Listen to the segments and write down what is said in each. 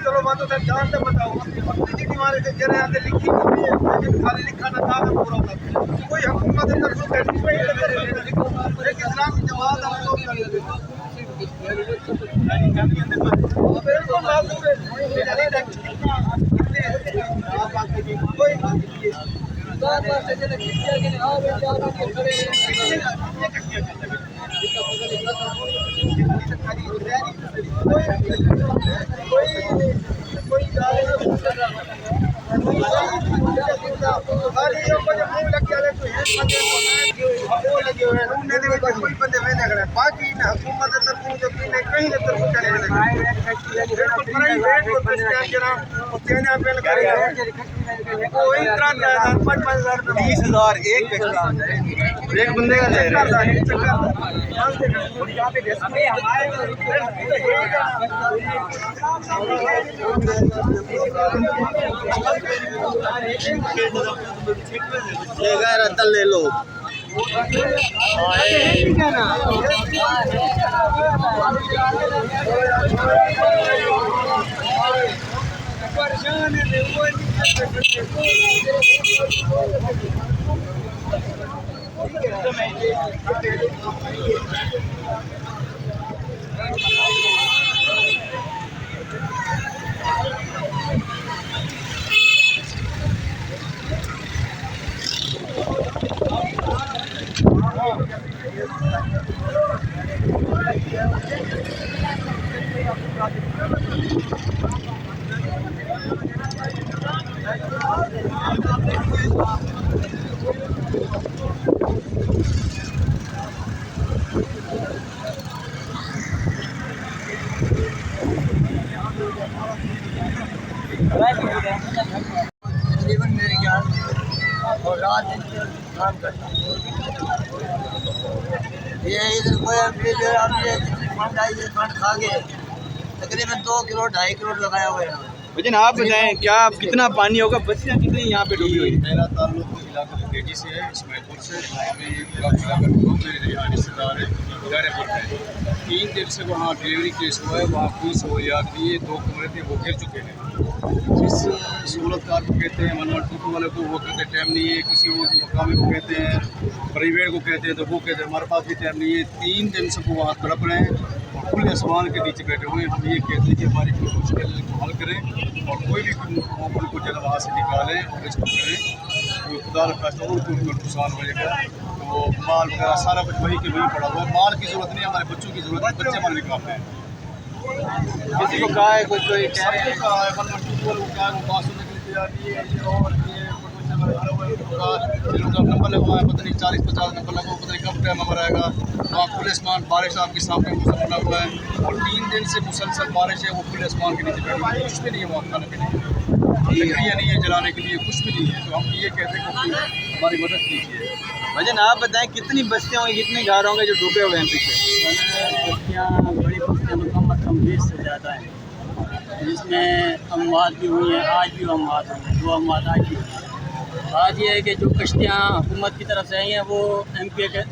चलो बात तो जान से बताओ अपनी हमारे से जरा आते लिखी लेकिन खाली लिखा ना था पूरा कोई हुकूमत अंदर को बैठी हुई है लेकिन इस्लाम की जमात हम लोग कर लेते बिल्कुल मालूम है कोई बात से जरा किया कि हां बेचारा के बाकी हुकूमत कहीं एक बंदे का ले लो परेशान तकरीबन मेरे ख्याल और रात काम करता ये इधर कोई जो अभी फंड आई है फंड खा गए तकरीबन 2 करोड़ 2.5 करोड़ लगाया हुआ है। लेकिन आप बताएं क्या कितना पानी होगा, बस्तियाँ कितनी यहाँ पे डूबी हुई? मेरा ताल्लुक इलाका केजी से है, इसमाइलपुर से। हमें ये पूरा इलाका मेरे यहाँ रिश्तेदार है इदारेपुर में। 3 दिन से वहाँ डिलीवरी केस हुआ है, वहाँ कोई सहूलियात नहीं है। 2 कमरे थे वो गिर चुके हैं। जिस सहूलतकार को कहते हैं मनमट टूटू वाले को वो कहते हैं टाइम नहीं है, किसी और मकामी को कहते हैं, प्राइवेट को कहते हैं तो वो कहते हैं हमारे पास भी टाइम नहीं है। 3 दिन से वो वहाँ तड़प रहे हैं और खुले आसमान के नीचे बैठे हुए हैं। हम ये कहते हैं कि हमारी कोई मुश्किल को हल करें और कोई भी मौके को जल्द वहाँ से निकालें और इसको करें तो खुदा रखा और कोई नुकसान हो जाएगा। तो माल वगैरह सारा कुछ वही के वही पड़ा हुआ है। माल की ज़रूरत नहीं, हमारे बच्चों की ज़रूरत है, बच्चे माल भी काफ़ी हैं। किसी को कहा है कोई कह रहे हैं कहा है मनमट टूटू वाले को क्या है वो बात सुनने के लिए तैयार नहीं है। और ये नंबर लगा हुआ है, पता नहीं 40-50 नंबर लगा हुआ, पता नहीं कब टाइम नंबर आएगा। वहाँ खुले आसमान बारिश आपके सामने मौसम बना हुआ है और 3 दिन से मुसलसल बारिश है। वो खुले आसमान के नीचे बैठे हुए, कुछ भी नहीं है वहाँ खाने के लिए, लकड़ियाँ नहीं है जलाने के लिए, कुछ भी नहीं है। तो हम ये कहते हैं कि हमारी मदद कीजिए। भजन आप बताएं कितनी बस्तियाँ होंगी, कितने घर होंगे जो डूबे हुए हैं पीछे? बस्तियाँ बड़ी बस्तियाँ कम अज़ कम 20 से ज़्यादा हैं, जिसमें अमवात भी हुई हैं, आज भी अमवात हुई हैं, 2 अमवात आज भी हुई हैं। बात यह है कि जो कश्तियाँ हुकूमत की तरफ से आई हैं वो MP के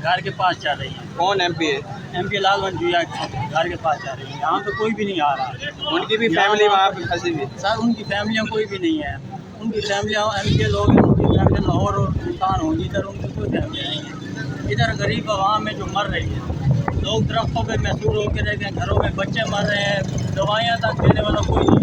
घर के पास जा रही हैं। कौन MP है? MP लालवंत जुया घर के पास जा रही है। यहाँ तो कोई भी नहीं आ रहा। उनकी भी फैमिली वहाँ पे फंसी हुई? सर उनकी फैमिलियाँ कोई भी नहीं है। उनकी फैमिलियाँ MP लोग हैं, उनकी फैमिली लाहौर और मुल्तान होंगी, इधर उनकी कोई फैमिली नहीं है। इधर गरीब आवाम में जो मर रही है, लोग दरख्तों पे महसूर होकर रह गए, घरों में बच्चे मर रहे हैं, दवाइयाँ तक देने वाला कोई नहीं।